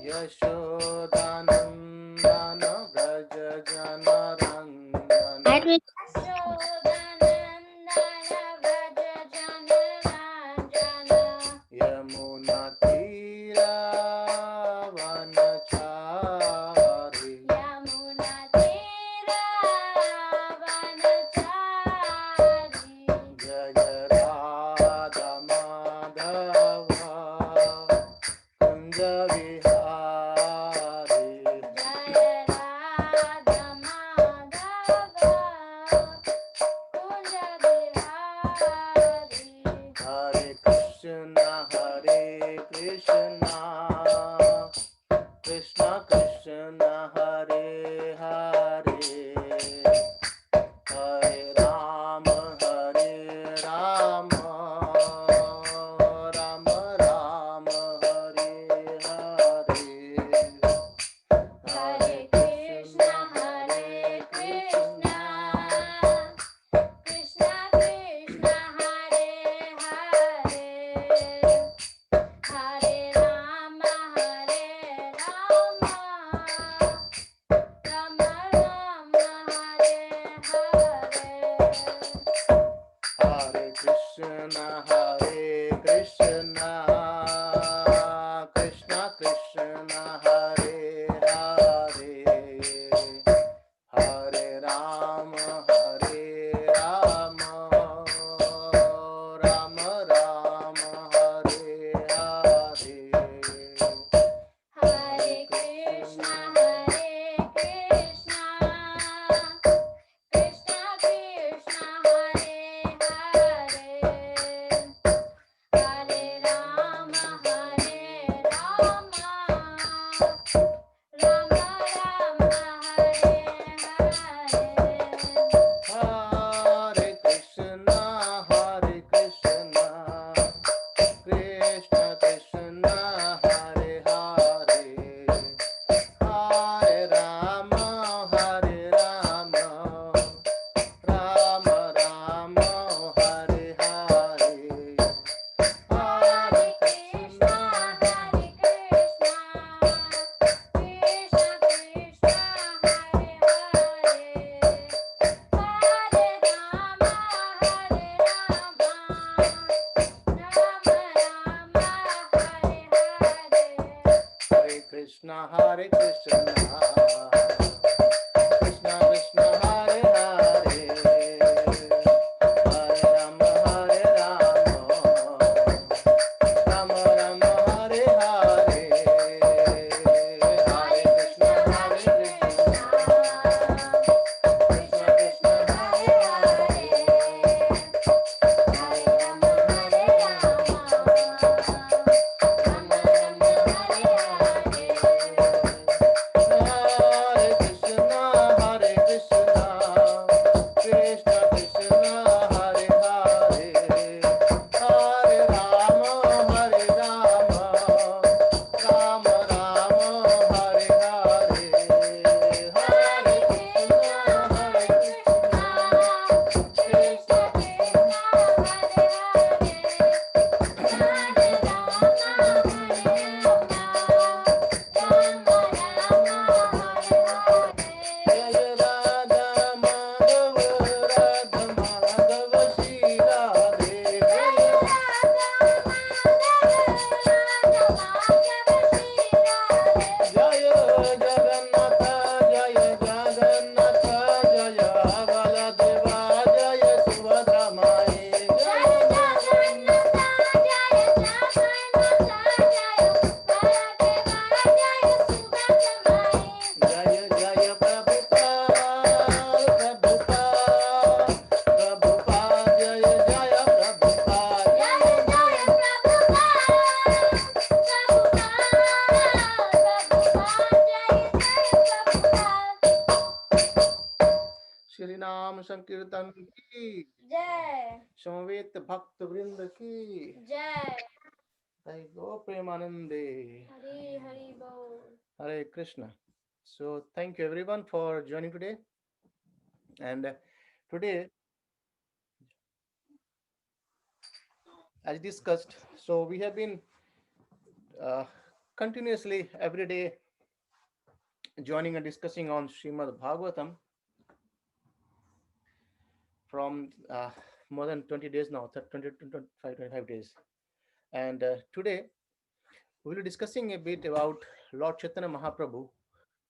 यशोदानन्दन व्रज जनरञ्जन यमुनातीरावनचारि जय राधा माधव कुञ्ज विहारी हरे कृष्ण कृष्ण कृष्ण हरे हरे हरे राम राम राम हरे हरे हरे कृष्ण कृष्ण कृष्ण हरे हरे हरे राम राम राम हरे हरे हरे कृष्ण कृष्ण कृष्ण हरे हरे हरे राम राम राम हरे हरे हरे कृष्ण कृष्ण कृष्ण हरे हरे हरे राम राम राम हरे हरे हरे कृष्ण कृष्ण कृष्ण हरे हरे हरे राम राम राम हरे हरे हरे कृष्ण कृष्ण कृष्ण हरे हरे हरे राम राम हरे हरे कृष्ण कृष्ण कृष्ण हरे हरे हरे राम राम राम हरे हरे हरे कृष्ण कृष्ण कृष्ण हरे हरे हरे राम राम हरे हरे हरे कृष्ण कृष्ण कृष्ण हरे हरे हरे राम राम राम हरे हरे हरे कृष्ण कृष्ण कृष्ण हरे हरे जय राधा माधव श्री राधे जय जगन्नाथ जय बलदेवा जय सुभद्रा माई जय जय प्रभुपाद जय जय प्रभुपाद श्री नाम संकीर्तन की जय समवेत भक्त वृंद की जय हरि गो प्रेमानंदे हरि हरि बोल Hare Krishna. So thank you everyone for joining today. And today as discussed, so we have been uh, continuously every day joining and discussing on Srimad Bhagavatam from more than 20 days now, 20 to 25 days. And today we will be discussing a bit about Lord Chaitanya Mahaprabhu,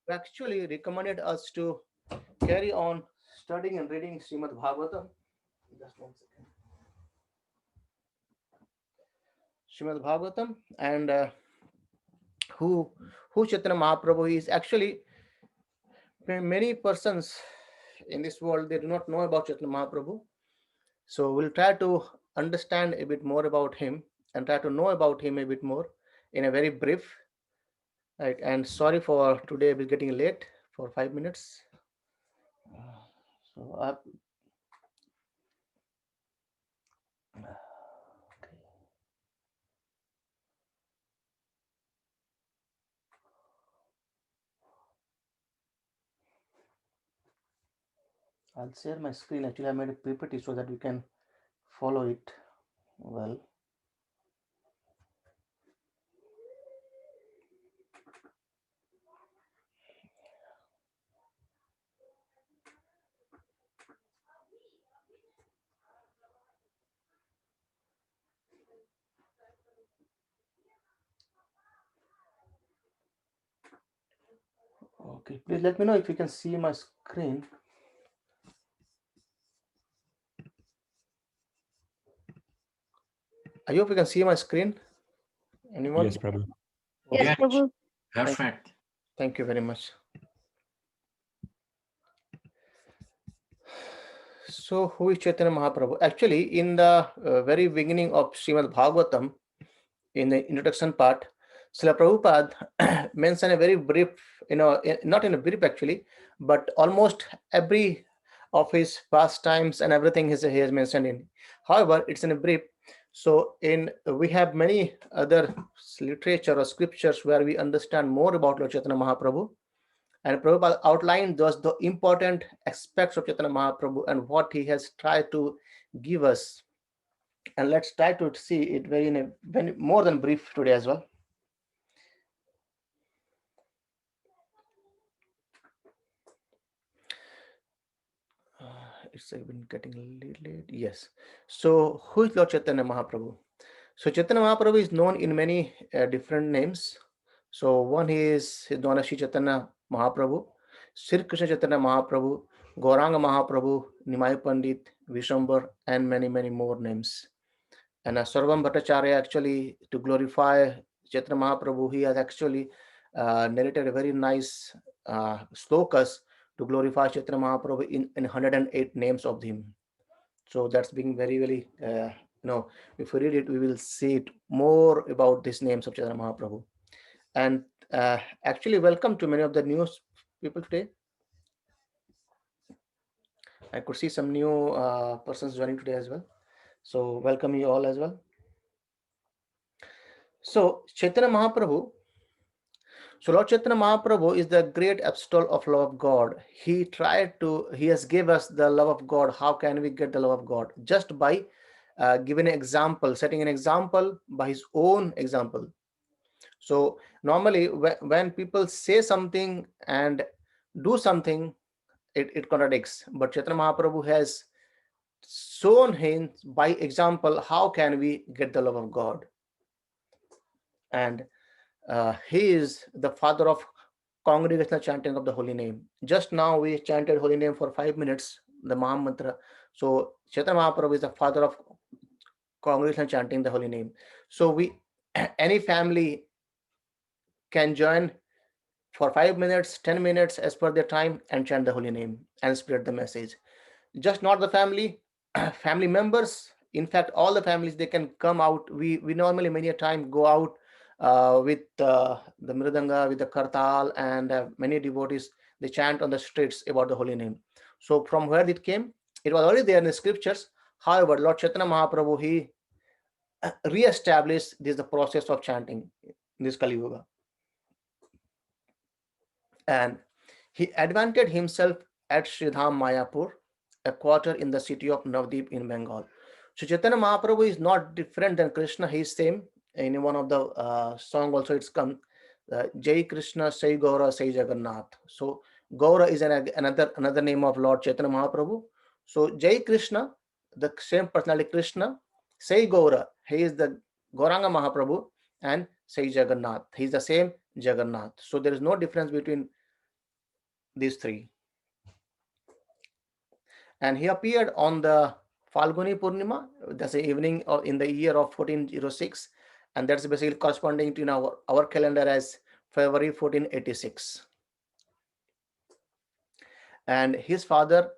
who actually recommended us to carry on studying and reading Srimad Bhagavatam. Just 1 second. Srimad Bhagavatam, and who Chaitanya Mahaprabhu is. Actually, many persons in this world, they do not know about Chaitanya Mahaprabhu. So we'll try to understand a bit more about him and try to know about him a bit more in a very brief. Right, and sorry for today we're getting late for 5 minutes. So I'll share my screen. Actually, I made a PPT so that we can follow it well. Okay, please let me know if you can see my screen. I hope you can see my screen. Anyone? Yes, Prabhu. Yes, Prabhu. Perfect. Thank you very much. So, who is Chaitanya Mahaprabhu? Actually, in the very beginning of Srimad Bhagavatam, in the introduction part, Srila Prabhupada mentioned a very brief, not in a brief actually, but almost every of his pastimes and everything he has mentioned in. However, it's in a brief. So, we have many other literature or scriptures where we understand more about Lord Chaitanya Mahaprabhu. And Prabhupada outlined those the important aspects of Chaitanya Mahaprabhu and what he has tried to give us. And let's try to see it very more than brief today as well. It's been getting a little late. Yes. So, who is Lord Chaitanya Mahaprabhu? So, Chaitanya Mahaprabhu is known in many different names. So, one is known as Sri Chaitanya Mahaprabhu, Sri Krishna Chaitanya Mahaprabhu, Gauranga Mahaprabhu, Nimai Pandit, Vishambar, and many, many more names. And Sarvam Bhattacharya, actually, to glorify Chaitanya Mahaprabhu, he has actually narrated a very nice slokas to glorify Chaitanya Mahaprabhu in 108 names of him. So that's being very, very, if we read it, we will see it more about these names of Chaitanya Mahaprabhu. And actually, welcome to many of the new people today. I could see some new persons joining today as well. So welcome you all as well. So Chaitanya Mahaprabhu, so Lord Chaitanya Mahaprabhu is the great apostle of love of God. He has gave us the love of God. How can we get the love of God? Just by giving an example, setting an example by his own example. So normally when people say something and do something, it contradicts. But Chaitanya Mahaprabhu has shown him by example how can we get the love of God. And he is the father of congregational chanting of the holy name. Just now we chanted holy name for 5 minutes, the Maha Mantra. So Chaitanya Mahaprabhu is the father of congregational chanting the holy name. So any family can join for 5 minutes, 10 minutes as per their time and chant the holy name and spread the message. Just not the family, family members. In fact, all the families, they can come out. We normally many a time go out with the mridanga, with the kartal, and many devotees, they chant on the streets about the holy name. So from where it came, it was already there in the scriptures. However, Lord Chaitanya Mahaprabhu, he re-established the process of chanting in this Kali Yuga. And he advanted himself at Sridham Mayapur, a quarter in the city of Navdeep in Bengal. So Chaitanya Mahaprabhu is not different than Krishna. He is same. In one of the song also it's come, Jai Krishna, Sai Gaura, Sai Jagannath. So Gaura is another name of Lord Chaitanya Mahaprabhu. So Jai Krishna, the same personality Krishna, Sai Gaura, he is the Gauranga Mahaprabhu, and Sai Jagannath, he is the same Jagannath. So there is no difference between these three. And he appeared on the Falguni Purnima, that's the evening in the year of 1406, and that's basically corresponding to our calendar as February 1486. And his father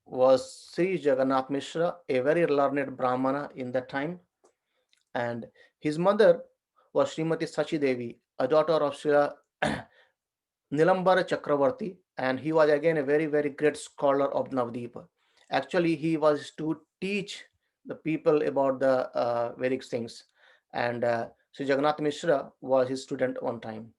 was Sri Jagannath Mishra, a very learned Brahmana in that time, and his mother was Srimati Sachi Devi, a daughter of Sri Nilambara Chakravarti, and he was again a very, very great scholar of Navdeepa. Actually, he was to teach the people about the Vedic things, and Sri Jagannath Mishra was his student one time.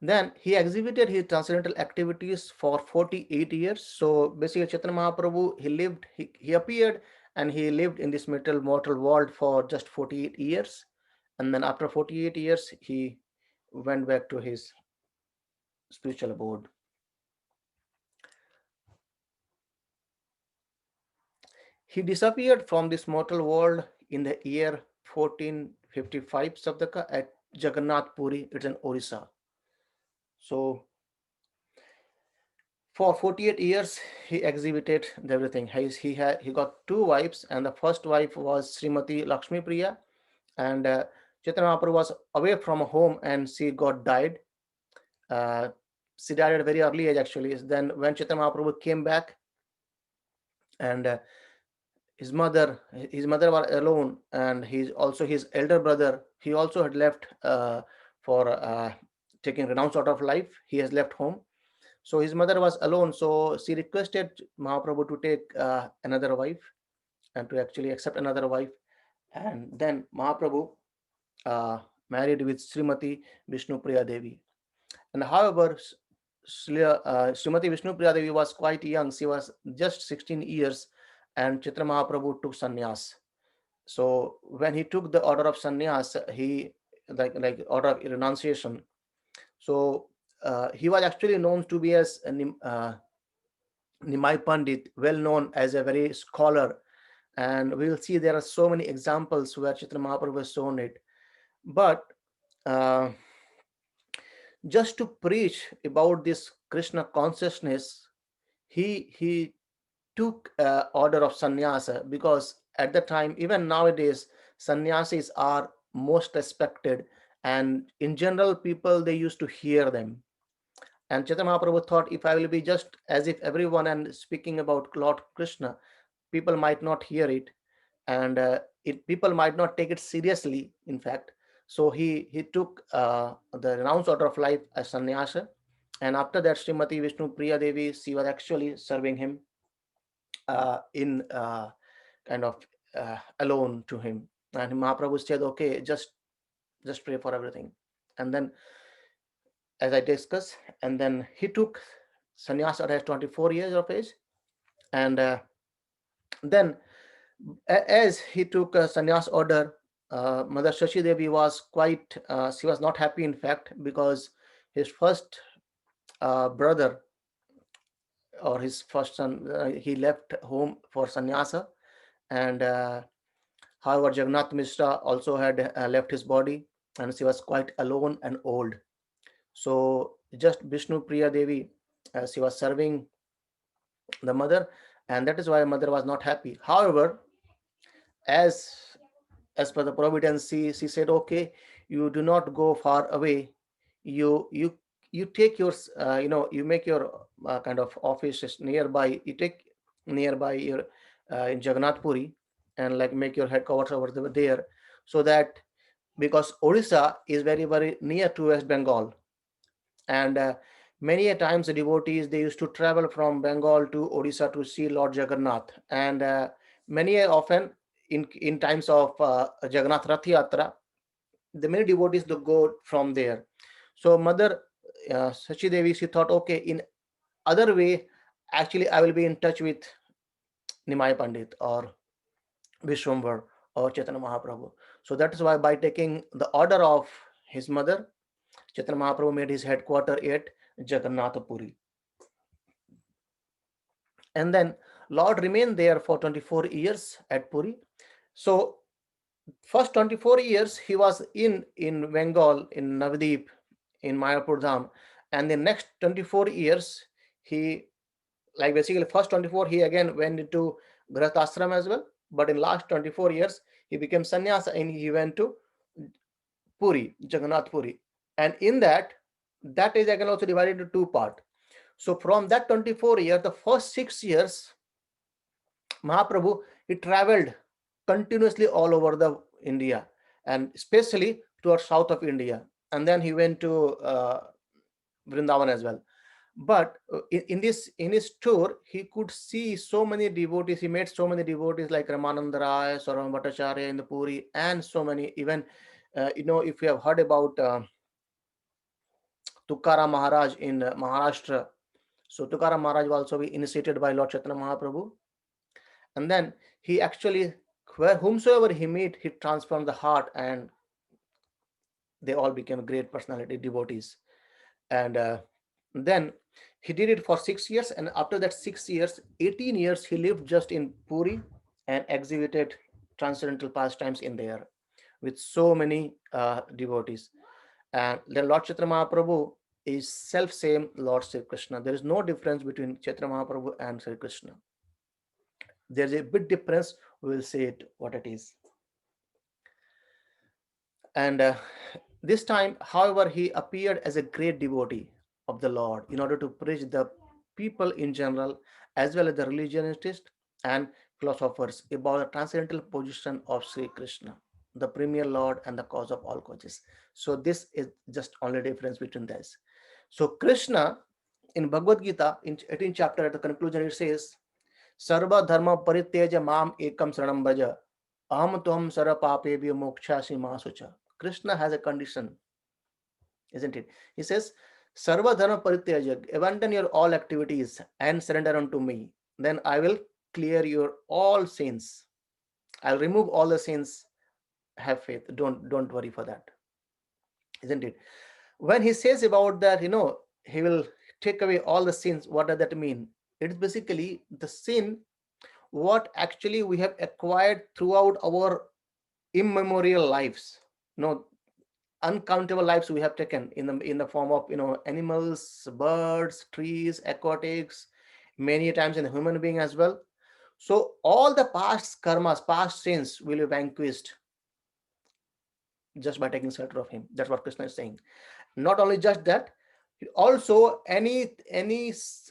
Then he exhibited his transcendental activities for 48 years. So basically, Chaitanya Mahaprabhu, he appeared and he lived in this mortal world for just 48 years. And then after 48 years, he went back to his spiritual abode. He disappeared from this mortal world in the year 1455 Sabdaka at Jagannath Puri, it's in Orissa. So for 48 years he exhibited everything. He got two wives, and the first wife was Srimati Lakshmi Priya, and Chaitanya Mahaprabhu was away from home and she died. She died at a very early age actually. Then when Chaitanya Mahaprabhu came back, and his mother was alone, and his elder brother, he also had left for taking renounce out of life. He has left home, so his mother was alone, so she requested Mahaprabhu to take another wife and to actually accept another wife. And then Mahaprabhu married with Srimati Vishnu Priya Devi. And however, Srimati Vishnu Priya Devi was quite young. She was just 16 years, and Chaitanya Mahaprabhu took sannyas. So when he took the order of sannyas, he like order of renunciation. So he was actually known to be as Nimai Pandit, well known as a very scholar, and we will see there are so many examples where Chaitanya Mahaprabhu has shown it. But uh, just to preach about this Krishna consciousness, he took order of sannyasa, because at the time, even nowadays, sannyasis are most respected, and in general people, they used to hear them. And Chaitanya Mahaprabhu thought, if I will be just as if everyone and speaking about Lord Krishna, people might not hear it, and people might not take it seriously, in fact. So he took the renounced order of life as sannyasa, and after that, Srimati Vishnu Priya Devi, she was actually serving him in kind of alone to him. And Mahaprabhu said, okay, just pray for everything. And then, as I discussed, and then he took sannyas at 24 years of age. And then as he took a sannyas order, Mother Shashi Devi was she was not happy, in fact, because his first brother, or his first son, he left home for sannyasa. And however, Jagannath Mishra also had left his body, and she was quite alone and old. So just Vishnu Priya Devi, she was serving the mother, and that is why mother was not happy. However, as per the providence, she said, okay, you do not go far away. You take your you make your kind of offices nearby. You take nearby your in Jagannath Puri, and like make your headquarters over there, so that, because Odisha is very, very near to West Bengal, and many a times the devotees, they used to travel from Bengal to Odisha to see Lord Jagannath. And many often in times of Jagannath Rath Yatra, the many devotees to go from there. So Mother Sachi Devi, she thought, okay, in other way Actually, I will be in touch with Nimai Pandit or Vishwambar or Chaitanya Mahaprabhu. So that is why by taking the order of his mother, Chaitanya Mahaprabhu made his headquarter at Jagannath Puri. And then Lord remained there for 24 years at Puri. So first 24 years he was in Bengal, in Navadip, in Mayapur Dham, and the next 24 years he, like basically first 24 he again went into Grahastashram as well, but in last 24 years he became sannyasa and he went to Puri, Jagannath Puri. And in that is again also divided into two part. So from that 24 years, the first 6 years Mahaprabhu, he traveled continuously all over the India, and especially towards south of India. And then he went to Vrindavan as well. But in his tour, he could see so many devotees. He met so many devotees like Ramananda Rai, Sarvam Bhattacharya in the Puri, and so many. Even if you have heard about Tukaram Maharaj in Maharashtra. So Tukaram Maharaj was also initiated by Lord Chaitanya Mahaprabhu. And then he actually, whomsoever he met, he transformed the heart, and they all became great personality devotees. And then he did it for 6 years, and after that 6 years, 18 years he lived just in Puri and exhibited transcendental pastimes in there with so many devotees. And then Lord Chaitanya Mahaprabhu is self same Lord Sri Krishna. There is no difference between Chaitanya Mahaprabhu and Sri Krishna. There is a big difference. We will say it what it is. And this time, however, he appeared as a great devotee of the Lord in order to preach the people in general, as well as the religionists and philosophers, about the transcendental position of Sri Krishna, the premier Lord and the cause of all causes. So this is just only difference between this. So Krishna in Bhagavad Gita in 18th chapter at the conclusion it says, Sarva dharma parityaja mam ekam saranam bhaja aham tuham sarva pape mokshasi masucha. Krishna has a condition, isn't it? He says, Sarva dharma parityaja, abandon your all activities and surrender unto me. Then I will clear your all sins. I'll remove all the sins. Have faith. Don't worry for that, isn't it? When he says about that, he will take away all the sins. What does that mean? It's basically the sin what actually we have acquired throughout our immemorial lives. Uncountable lives we have taken in the form of animals, birds, trees, aquatics, many times in the human being as well. So all the past karmas, past sins will be vanquished just by taking shelter of him. That's what Krishna is saying. Not only just that, also any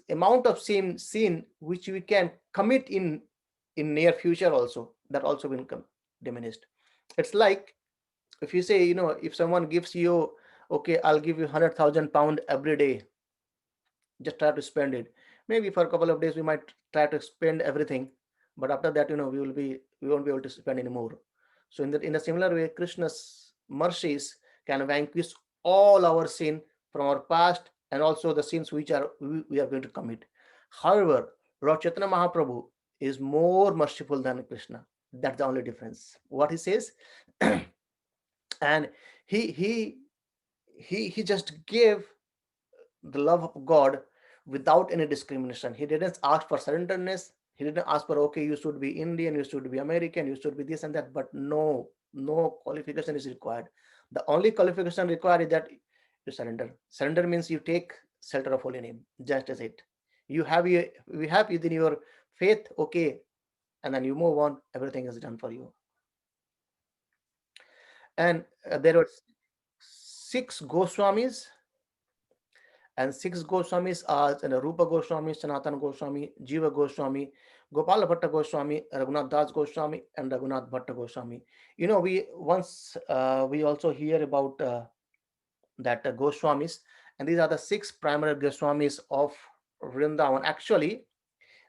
amount of sin which we can commit in near future also, that also will come diminished. It's like if you say, if someone gives you, okay, I'll give you 100,000 pound every day, just try to spend it. Maybe for a couple of days we might try to spend everything, but after that, we won't be able to spend anymore. So in a similar way, Krishna's mercies can vanquish all our sin from our past and also the sins which we are going to commit. However, Lord Chaitanya Mahaprabhu is more merciful than Krishna. That's the only difference. What he says, and he he he just gave the love of God without any discrimination. He didn't ask for surrenderness. He didn't ask for, okay, you should be Indian, you should be American, you should be this and that. But no qualification is required. The only qualification required is that you surrender. Surrender means you take shelter of holy name. Just as it. We have within your faith, okay, and then you move on. Everything is done for you. And there were 6 Goswamis, and 6 Goswamis are Rupa Goswami, Sanatana Goswami, Jiva Goswami, Gopala Bhatta Goswami, Raghunath Das Goswami, and Raghunath Bhatta Goswami. We also hear about that Goswamis, and these are the 6 primary Goswamis of Vrindavan. Actually,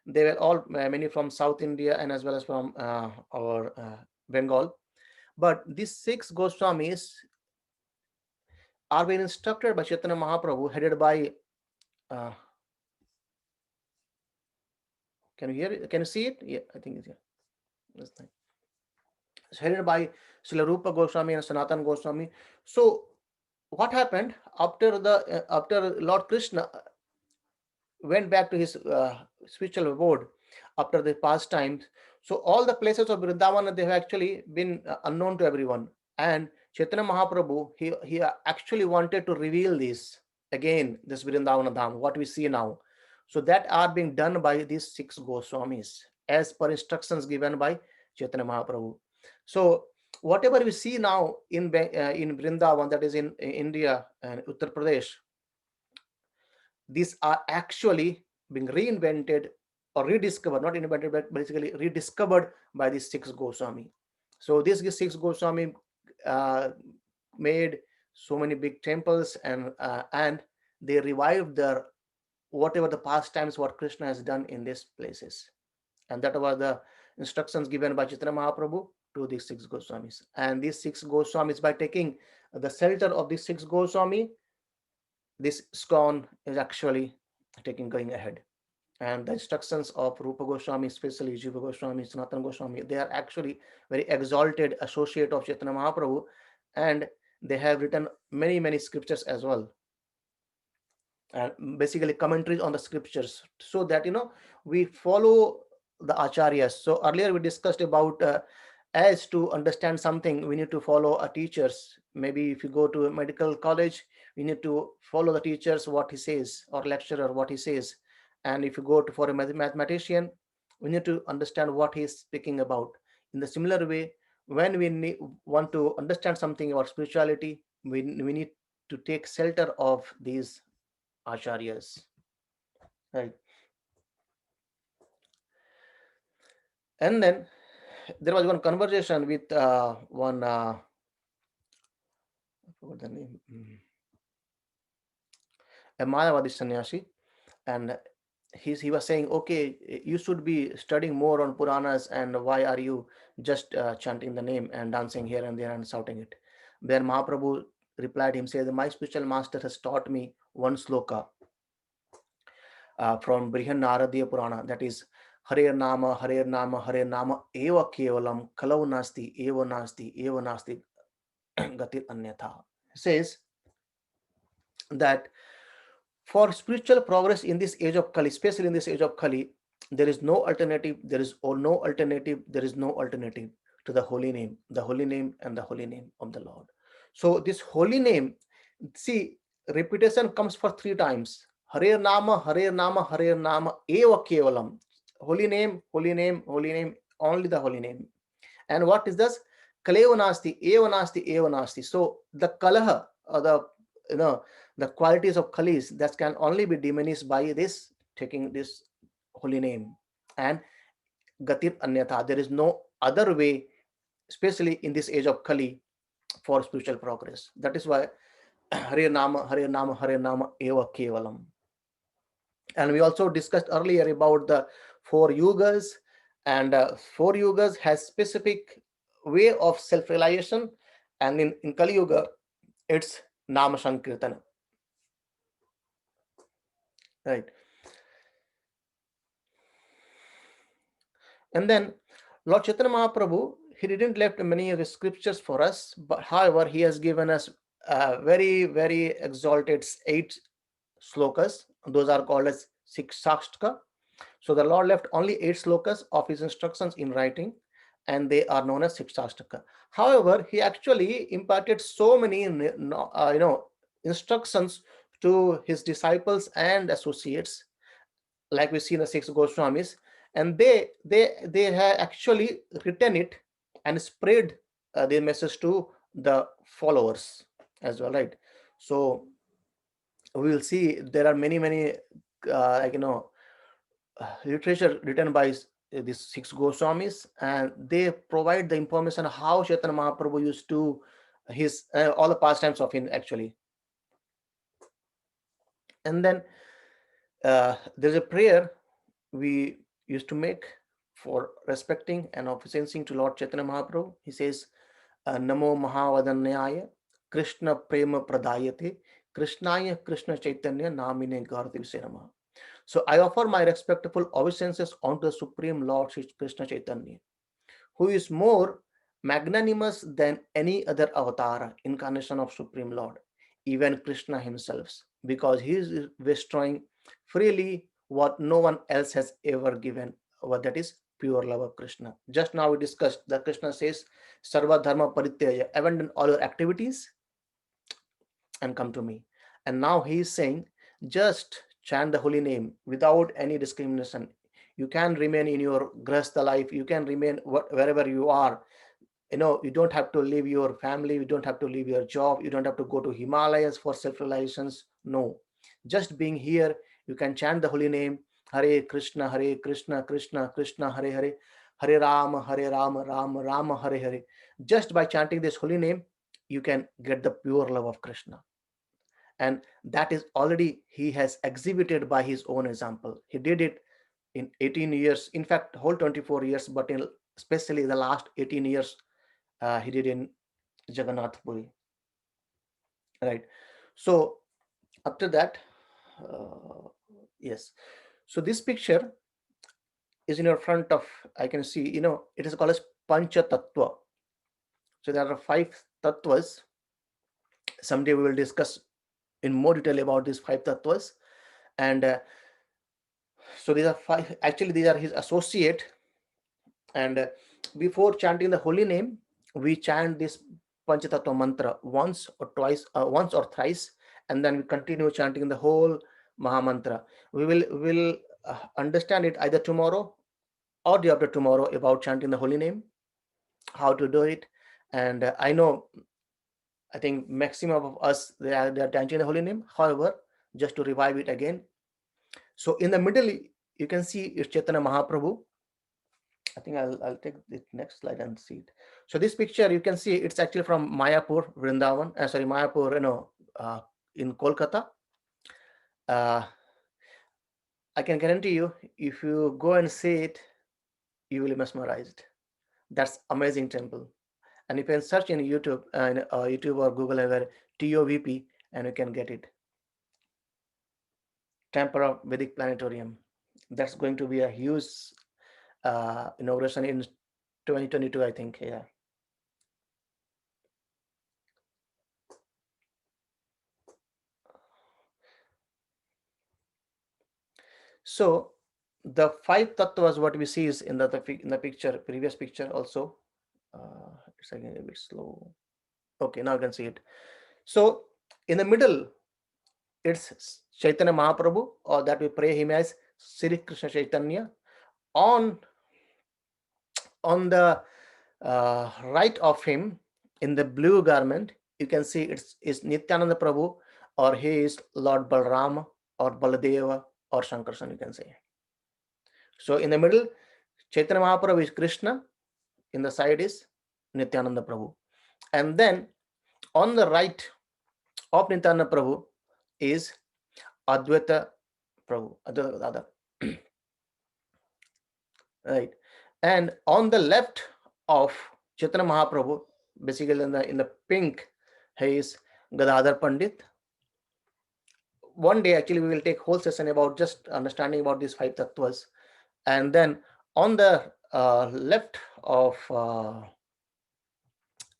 they were all many from South India and as well as from our Bengal. But these 6 Goswamis are being instructed by Chaitanya Mahaprabhu, headed by uh, Can you hear it? Can you see it? Yeah, I think it's here. That's nice. It's headed by Srila Rupa Goswami and Sanatan Goswami. So what happened after Lord Krishna went back to his spiritual abode after the pastimes? So all the places of Vrindavan, they have actually been unknown to everyone. And Chaitanya Mahaprabhu, he actually wanted to reveal this again, this Vrindavana Dham, what we see now. So that are being done by these 6 Goswamis as per instructions given by Chaitanya Mahaprabhu. So whatever we see now in Vrindavan, that is in India and Uttar Pradesh, these are actually being reinvented or rediscovered, not invented, but basically rediscovered by these 6 Goswami. So these 6 Goswami uh, made so many big temples, and they revived their whatever the pastimes what Krishna has done in these places. And that was the instructions given by Chaitanya Mahaprabhu to these 6 Goswamis. And these 6 Goswamis, by taking the shelter of these 6 Goswami, this ISKCON is actually going ahead. And the instructions of Rupa Goswami, especially Jiva Goswami, Sanatana Goswami, they are actually very exalted associate of Chaitanya Mahaprabhu, and they have written many, many scriptures as well. And basically commentaries on the scriptures, so that we follow the acharyas. So earlier we discussed about as to understand something, we need to follow a teachers. Maybe if you go to a medical college, we need to follow the teachers what he says, or lecturer what he says. And if you go to for a mathematician, we need to understand what he is speaking about. In the similar way, when we want to understand something about spirituality, we need to take shelter of these acharyas, right? And then there was one conversation with one I forgot the name, a Mayavadi sannyasi, and he was saying, okay, you should be studying more on Puranas, and why are you just chanting the name and dancing here and there and shouting it? Then Mahaprabhu replied him, says, my spiritual master has taught me one sloka from Brihan Naradiya Purana, that is Hare Nama, Hare Nama, Hare Nama, Eva Kevalam, Kalau Nasti, Eva Nasti, Eva Nasti, Gatir Anyatha. Says that for spiritual progress in this age of Kali, especially in this age of Kali, there is no alternative, there is no alternative, there is no alternative to the holy name, and the holy name of the Lord. So this holy name, see, repetition comes for 3 times. Hare Nama, Hare Nama, Hare Nama, Eva Kevalam. Holy name, holy name, holy name, only the holy name. And what is this? Kaleva Nasti, Eva Nasti, Eva Nasti. So the kalaha, or the qualities of kalis, that can only be diminished by this taking this holy name. And gatir anyatha, there is no other way, especially in this age of Kali, for spiritual progress. That is why Hare Nama, Hare Nama, Hare Nama, Eva Kevalam. And we also discussed earlier about the 4 yugas, and 4 yugas has specific way of self-realization, and in Kali Yuga, it's Nama Sankirtana, right? And then Lord Chaitanya Mahaprabhu, he didn't left many of the scriptures for us, but however, he has given us very, very exalted 8 slokas. Those are called as Sikshashtaka. So the Lord left only 8 slokas of his instructions in writing, and they are known as Sikshashtaka. However, he actually imparted so many instructions to his disciples and associates, like we see in the 6 Goswamis, and they have actually written it and spread the message to the followers as well, right? So we will see there are many literature written by these 6 Goswamis, and they provide the information how Chaitanya Mahaprabhu used to his all the pastimes of him actually. And then there's a prayer we used to make for respecting and officing to Lord Chaitanya Mahaprabhu. He says, Namo Mahavadanyaya Krishna Prema Pradayate Krishnaya Krishna Chaitanya Namine Gardi Visarama. So I offer my respectful obeisances unto the Supreme Lord Sri Krishna Chaitanya, who is more magnanimous than any other avatar, incarnation of Supreme Lord, even Krishna himself, because he is bestowing freely what no one else has ever given, what that is pure love of Krishna. Just now we discussed that Krishna says, Sarva Dharma Parityaya, abandon all your activities and come to me. And now he is saying, just chant the holy name without any discrimination. You can remain in your grahastha life, you can remain wherever you are. You don't have to leave your family, you don't have to leave your job, you don't have to go to Himalayas for self-realizations. No, just being here, you can chant the holy name, Hare Krishna, Krishna Krishna, Hare Hare, Hare Rama, Rama Rama, Hare Hare. Just by chanting this holy name, you can get the pure love of Krishna. And that is already he has exhibited by his own example. He did it in 18 years, in fact whole 24 years, but in especially the last 18 years, he did in Jagannath Puri, right? So after that, yes, so this picture is in your front of, I can see, it is called as Pancha Tattva. So there are 5 tattvas. Someday we will discuss in more detail about these 5 tattvas. And so these are 5, actually these are his associate. And before chanting the holy name, we chant this Panchatattva mantra once or twice, once or thrice, and then we continue chanting the whole Mahamantra. We will understand it either tomorrow or day after tomorrow about chanting the holy name, how to do it. And I think maximum of us, they are chanting the holy name. However, just to revive it again. So in the middle, you can see it's Chaitanya Mahaprabhu. I think I'll take the next slide and see it. So this picture, you can see it's actually from Mayapur, Vrindavan. Sorry, Mayapur, in Kolkata. I can guarantee you, if you go and see it, you will be mesmerized. That's amazing temple. And you can search in YouTube, YouTube or Google ever TOVP, and you can get it. Temple of Vedic Planetarium. That's going to be a huge inauguration in 2022, I think. Yeah. So the 5 tattvas what we see is in the picture, previous picture also. It's again a bit slow. Okay, now you can see it. So in the middle, it's Chaitanya Mahaprabhu, or that we pray him as Sri Krishna Chaitanya. On the right of him, in the blue garment, you can see it's Nityananda Prabhu, or he is Lord Balram, or Baladeva, or Shankarshan, you can say. So in the middle, Chaitanya Mahaprabhu is Krishna, in the side is Nityananda Prabhu. And then on the right of Nityananda Prabhu is Advaita Prabhu, Advaita Dada. Right. And on the left of Chaitanya Mahaprabhu, basically in the pink, he is Gadadhar Pandit. One day actually we will take whole session about just understanding about these 5 tattvas. And then on the left of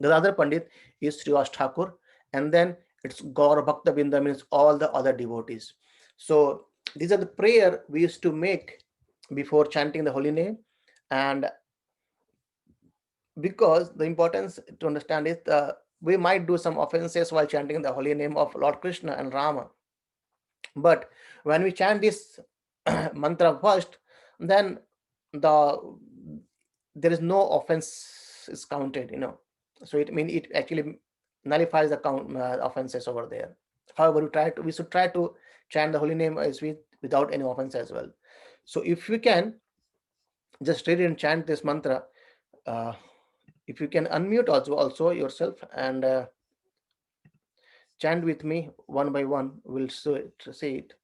Gadadhar Pandit is Srivas Thakur, and then it's Gaur Bhakta Binda, means all the other devotees. So these are the prayer we used to make before chanting the holy name. And because the importance to understand is we might do some offenses while chanting the holy name of Lord Krishna and Rama. But when we chant this mantra first, then there is no offense is counted, So it actually nullifies the offenses over there. However, we should try to chant the holy name without any offense as well. So if we can just read and chant this mantra, if you can unmute also yourself and chant with me one by one, we'll say it.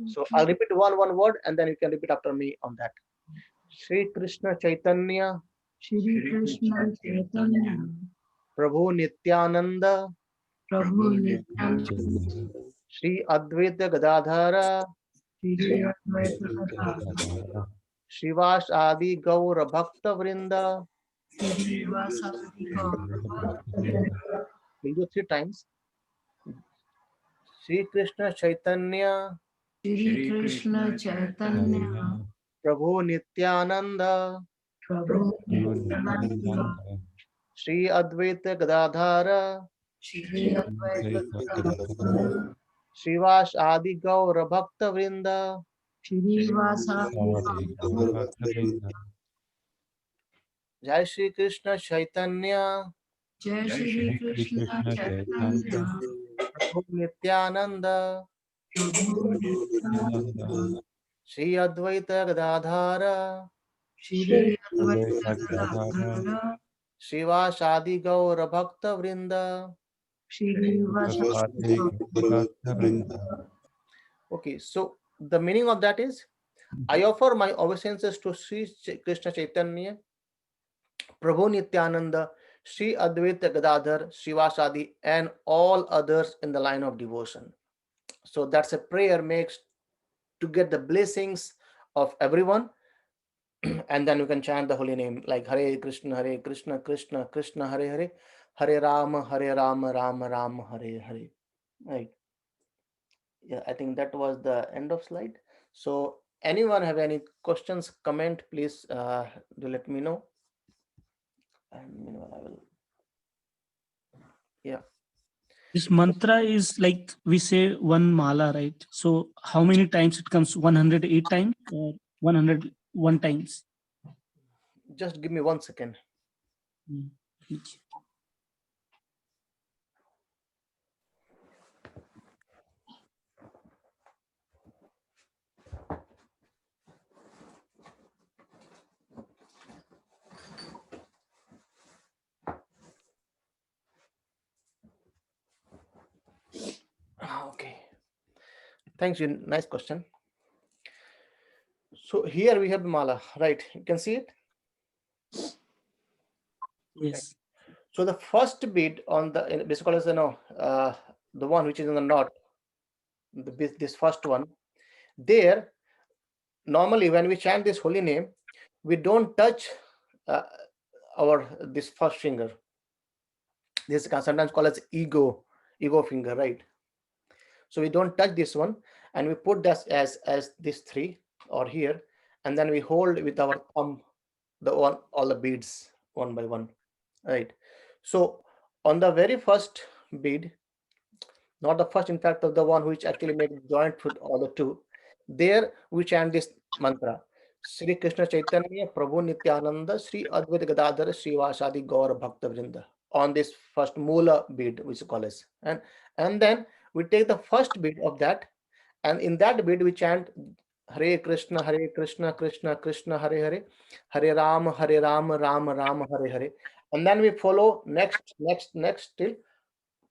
So I'll repeat one word, and then you can repeat after me on that. Shri Krishna Chaitanya, Shri Krishna Chaitanya, Prabhu Nityananda, Prabhu Nityananda, Shri Advaita Gadadhara Shivas Adi Gaur Bhakta Vrinda. We'll do 3 times. Shri Krishna Chaitanya Shri Krishna Chaitanya Prabhu Nityananda Prabhu Nityananda Shri Advaita Gadadhara Shri Advaita Gadadhara Shivas Adi Gaur Bhakta Vrinda. Shri Vasadi Jai Shri Krishna Chaitanya Jai Shri Krishna Chaitanya Prabhu Nityananda Prabhu Nityananda Shri Advaita Gadadhara Shri Advaita Gadadhara Shivas Adi Gaur Bhakta Vrinda. Shri Vasadi. Okay, so the meaning of that is, I offer my obeisances to Sri Krishna Chaitanya, Prabhu Nityananda, Sri Advaita Gadadhar, Srivasadi, and all others in the line of devotion. So that's a prayer makes to get the blessings of everyone. And then you can chant the holy name like Hare Krishna, Krishna Krishna, Hare Hare, Hare Rama, Rama Rama, Hare Hare. Right. Yeah, I think that was the end of slide. So anyone have any questions, comment, please do let me know. And meanwhile, I will. Yeah. This mantra is like we say one mala, right? So how many times it comes? 108 times or 101 times? Just give me 1 second. Okay. Thanks, you. Nice question. So here we have the mala, right? You can see it. Yes. So the first bead on the basically is the one which is in the knot. This first one. There, normally when we chant this holy name, we don't touch this first finger. This is sometimes called as ego finger, right? So we don't touch this one, and we put this as this 3 or here, and then we hold with our thumb all the beads one by one, right? So on the very first bead, not the first, in fact, of the one which actually makes joint with all the two, there we chant this mantra: Sri Krishna Chaitanya Prabhu Nityananda Sri Advaita Gadadhar Srivasadi Gaur Bhakta Vrinda, on this first mula bead, which is called as, and then we take the first bead of that, and in that bead we chant Hare Krishna Krishna Krishna Hare Hare, Hare Rama Rama Rama Hare Hare, and then we follow next till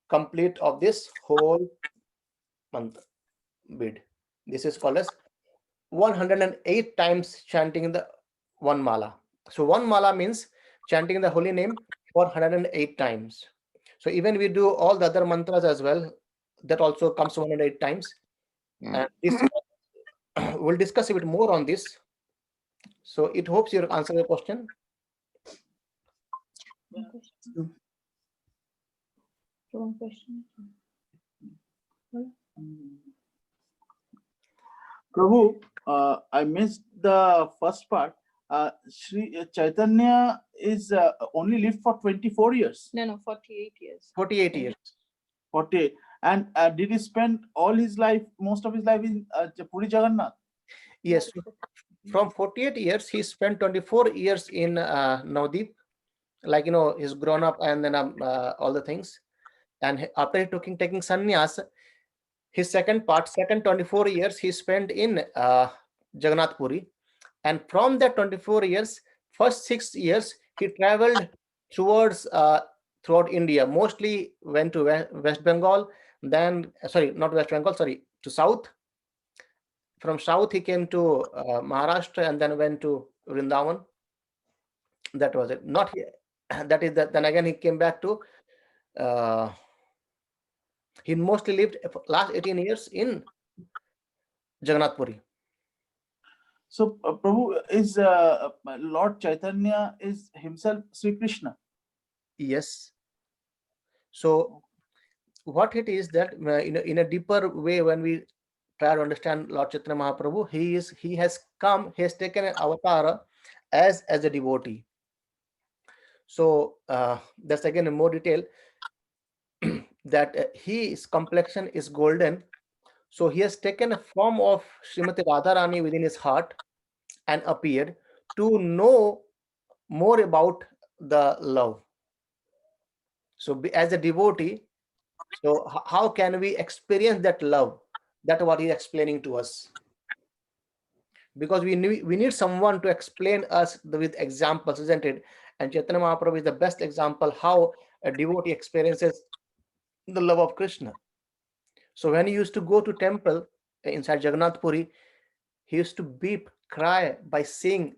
complete of this whole month bead. This is called as 108 times chanting the one mala. So one mala means chanting the holy name for 108 times. So even we do all the other mantras as well, that also comes 108 times. And this we'll discuss a bit more on this. So it hopes you answer the question. One question. Prabhu, I missed the first part. Sri Chaitanya is only lived for 24 years. No, 48 years. 48 years. 48. And did he spend all his life, most of his life in Puri Jagannath? Yes. From 48 years, he spent 24 years in Navdeep. Like, he's grown up and then all the things. And after taking sannyas, his second 24 years, he spent in Jagannath Puri. And from that 24 years, first 6 years, he traveled throughout India. Mostly went to West Bengal, then, not West Bengal, to South. From South, he came to Maharashtra and then went to Vrindavan. That was it. Not here. That is that. Then again, he came back to He mostly lived last 18 years in Jagannath Puri. So Prabhu is Lord Chaitanya is himself Sri Krishna. Yes. So what it is that in a deeper way, when we try to understand Lord Chaitanya Mahaprabhu, he has taken an avatar as a devotee. So that's again in more detail that his complexion is golden. So he has taken a form of Srimati Radharani within his heart and appeared to know more about the love. So as a devotee, so how can we experience that love? That's what he's explaining to us. Because we need someone to explain us with examples, isn't it? And Chaitanya Mahaprabhu is the best example how a devotee experiences the love of Krishna. So when he used to go to temple inside Jagannath Puri, he used to cry by seeing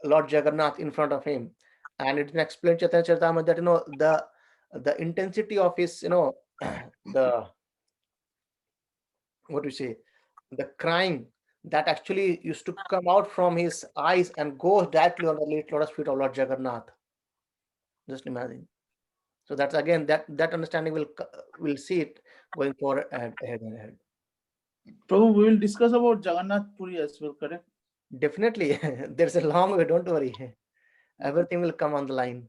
Lord Jagannath in front of him. And it's been explained Chaitanya Charitamrita that the intensity of his the what do you say, the crying that actually used to come out from his eyes and go directly on the lotus feet of Lord Jagannath. Just imagine. So that's again that understanding will see it going forward ahead and ahead. Prabhu, we will discuss about Jagannath Puri as well, correct? Definitely. There's a long way, don't worry. Everything will come on the line.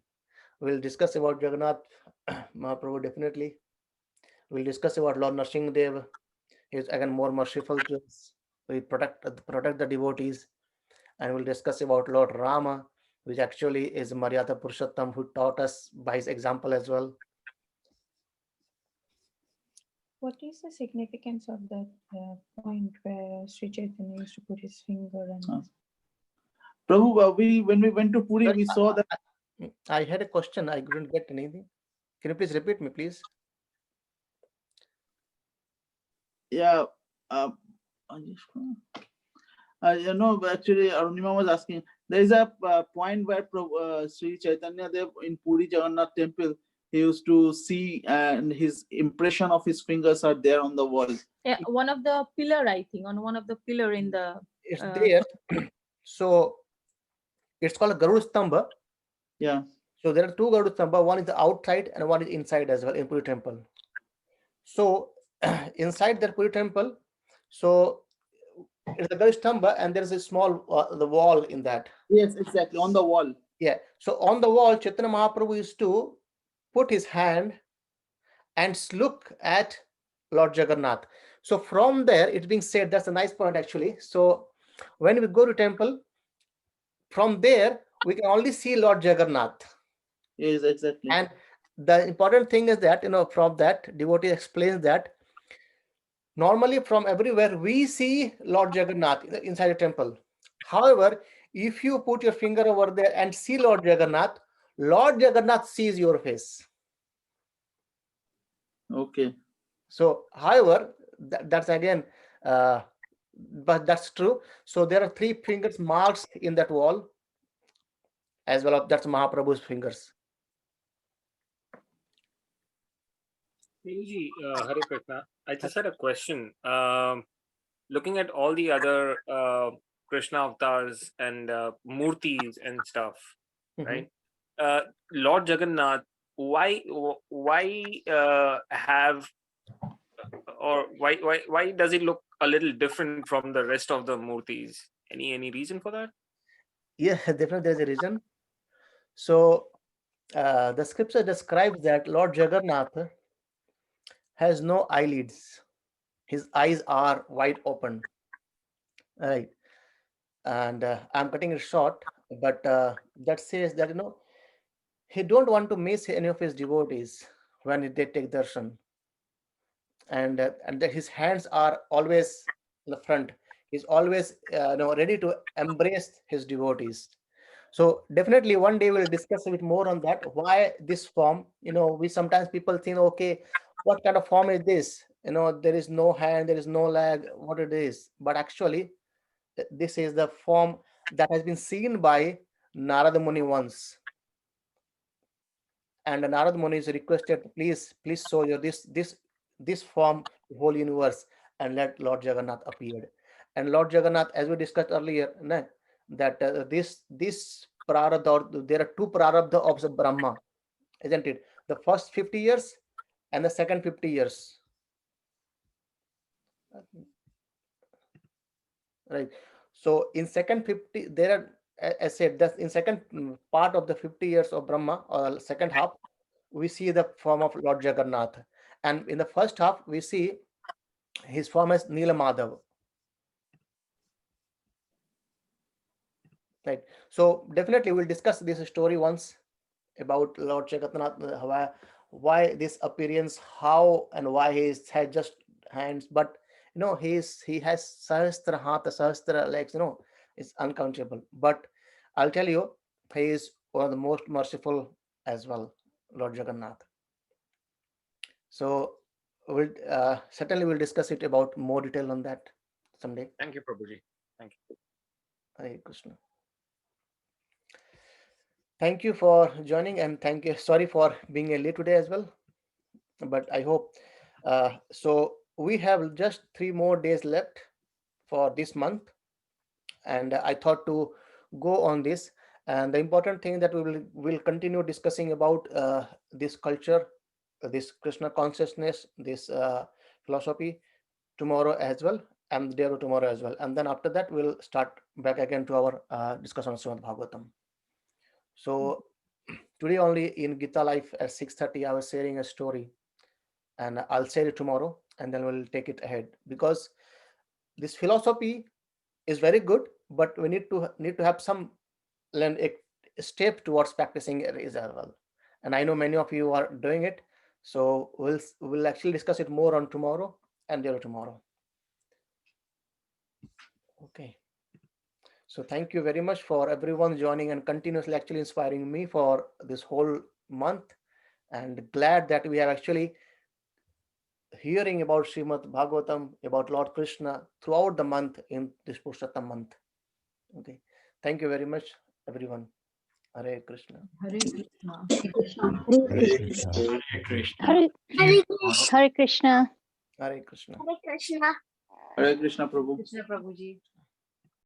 We'll discuss about Jagannath Mahaprabhu, definitely. We'll discuss about Lord Narsingh Dev. He's again more merciful to us. We protect the devotees. And we'll discuss about Lord Rama, which actually is Maryada Purushottam, who taught us by his example as well. What is the significance of that point where Sri Chaitanya used to put his finger and Prabhu, when we went to Puri, Sorry, we saw that. I had a question. I couldn't get anything. Can you please repeat me, please? Yeah. Actually, Arunima was asking. There is a point where Sri Chaitanya Dev in Puri Jagannath temple, he used to see, and his impression of his fingers are there on the wall. yeah, one of the pillar, I think, on one of the pillar in the. It's there. So it's called a Garud Stamba. Yeah. So there are two Garud Stamba. One is the outside and one is inside as well in Puri temple. So inside the Puri temple, so it's a Garud Stamba and there is a small the wall in that. Yes, exactly, on the wall. Yeah. So on the wall, Chaitanya Mahaprabhu used to put his hand and look at Lord Jagannath. So from there, it's being said, that's a nice point actually. So when we go to temple, from there, we can only see Lord Jagannath. Yes, exactly. And the important thing is that, from that, devotee explains that normally from everywhere, we see Lord Jagannath inside the temple. However, if you put your finger over there and see Lord Jagannath sees your face. Okay. So, however, that's again, but that's true. So there are 3 fingers marks in that wall as well. That's Mahaprabhu's fingers. Hare Krishna. I just had a question. Looking at all the other Krishna avatars and murtis and stuff, right? Lord Jagannath, why have or why does it look a little different from the rest of the murtis? Any reason for that? Yeah, definitely there's a reason. So the scripture describes that Lord Jagannath has no eyelids. His eyes are wide open. Right. And I'm cutting it short, but that says that, he don't want to miss any of his devotees when they take darshan. And that his hands are always in the front. He's always ready to embrace his devotees. So definitely one day we'll discuss a bit more on that. Why this form? We sometimes people think, okay, what kind of form is this? There is no hand, there is no leg, what it is. But actually, this is the form that has been seen by Narada Muni once. And Narada Muni is requested, please show your this this form whole universe and let Lord Jagannath appeared. And Lord Jagannath, as we discussed earlier, that this prarabdha, or there are two prarabdha of the Brahma, isn't it? The first 50 years and the second 50 years. Right. So in second 50, there are, as said, that in second part of the 50 years of Brahma, or second half, we see the form of Lord Jagannath. And in the first half, we see his form as Nila Madhav. Right. So definitely we'll discuss this story once about Lord Jagannath, why this appearance, how and why he had just hands, but he has sahastra hatha, sahastra legs, it's uncountable. But I'll tell you, he is one of the most merciful as well, Lord Jagannath. So we'll certainly we'll discuss it about more detail on that someday. Thank you, Prabhuji. Thank you. Hare Krishna. Thank you for joining, and thank you. Sorry for being late today as well, but I hope. So we have just 3 more days left for this month, and I thought to go on this. And the important thing that we will continue discussing about this culture, this Krishna consciousness, this philosophy tomorrow as well, and the day of tomorrow as well. And then after that, we'll start back again to our discussion on Srimad Bhagavatam. So today only in Gita Life at 6:30, I was sharing a story, and I'll share it tomorrow, and then we'll take it ahead, because this philosophy is very good, but we need to have some step towards practicing it as well. And I know many of you are doing it, so we'll actually discuss it more on tomorrow and day tomorrow. Okay. So thank you very much for everyone joining and continuously actually inspiring me for this whole month, and glad that we are actually hearing about Srimad Bhagavatam, about Lord Krishna throughout the month in this Purushottam month. Okay. Thank you very much, everyone. Hare Krishna. Hare Krishna. Hare Krishna. Hare Krishna. Hare Krishna. Hare Krishna. Hare Krishna, Prabhu. Krishna Prabhuji.